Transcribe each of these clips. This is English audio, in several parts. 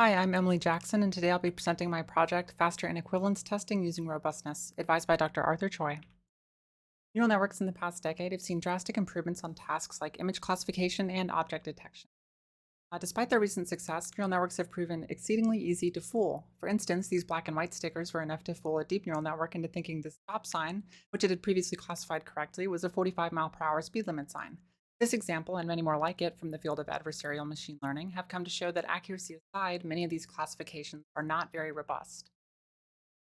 Hi, I'm Emily Jackson, and today I'll be presenting my project, Faster Inequivalence Testing Using Robustness, advised by Dr. Arthur Choi. Neural networks in the past decade have seen drastic improvements on tasks like image classification and object detection. Despite their recent success, neural networks have proven exceedingly easy to fool. For instance, these black and white stickers were enough to fool a deep neural network into thinking the stop sign, which it had previously classified correctly, was a 45-mile-per-hour speed limit sign. This example, and many more like it from the field of adversarial machine learning, have come to show that, accuracy aside, many of these classifications are not very robust.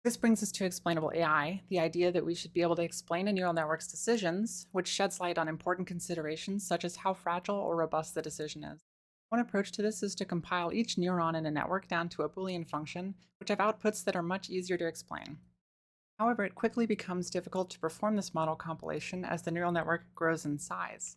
This brings us to explainable AI, the idea that we should be able to explain a neural network's decisions, which sheds light on important considerations such as how fragile or robust the decision is. One approach to this is to compile each neuron in a network down to a Boolean function, which have outputs that are much easier to explain. However, it quickly becomes difficult to perform this model compilation as the neural network grows in size.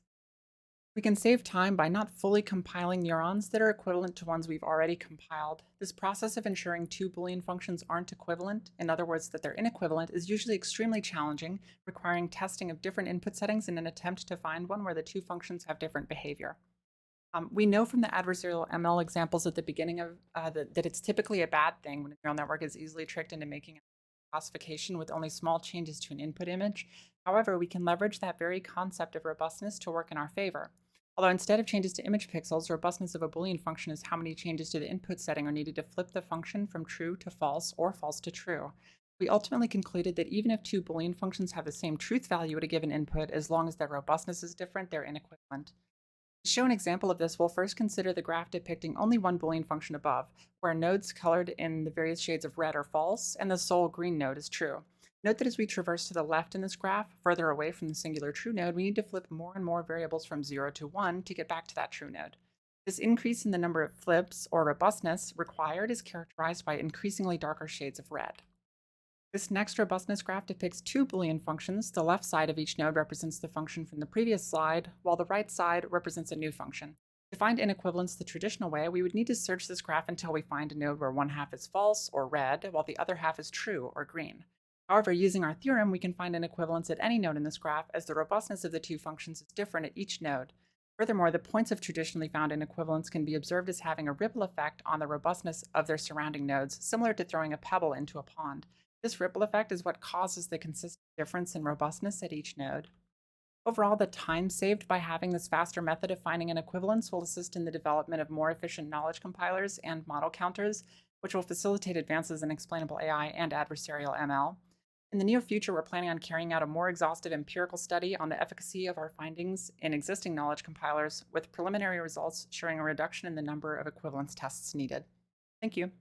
We can save time by not fully compiling neurons that are equivalent to ones we've already compiled. This process of ensuring two Boolean functions aren't equivalent, in other words, that they're inequivalent, is usually extremely challenging, requiring testing of different input settings in an attempt to find one where the two functions have different behavior. We know from the adversarial ML examples at the beginning of that it's typically a bad thing when a neural network is easily tricked into making a classification with only small changes to an input image. However, we can leverage that very concept of robustness to work in our favor. Although instead of changes to image pixels, robustness of a Boolean function is how many changes to the input setting are needed to flip the function from true to false or false to true. We ultimately concluded that even if two Boolean functions have the same truth value at a given input, as long as their robustness is different, they're inequivalent. To show an example of this, we'll first consider the graph depicting only one Boolean function above, where nodes colored in the various shades of red are false, and the sole green node is true. Note that as we traverse to the left in this graph, further away from the singular true node, we need to flip more and more variables from 0 to 1 to get back to that true node. This increase in the number of flips, or robustness, required is characterized by increasingly darker shades of red. This next robustness graph depicts two Boolean functions. The left side of each node represents the function from the previous slide, while the right side represents a new function. To find inequivalence the traditional way, we would need to search this graph until we find a node where one half is false, or red, while the other half is true, or green. However, using our theorem, we can find inequivalence at any node in this graph, as the robustness of the two functions is different at each node. Furthermore, the points of traditionally found inequivalence can be observed as having a ripple effect on the robustness of their surrounding nodes, similar to throwing a pebble into a pond. This ripple effect is what causes the consistent difference in robustness at each node. Overall, the time saved by having this faster method of finding an equivalence will assist in the development of more efficient knowledge compilers and model counters, which will facilitate advances in explainable AI and adversarial ML. In the near future, we're planning on carrying out a more exhaustive empirical study on the efficacy of our findings in existing knowledge compilers, with preliminary results showing a reduction in the number of equivalence tests needed. Thank you.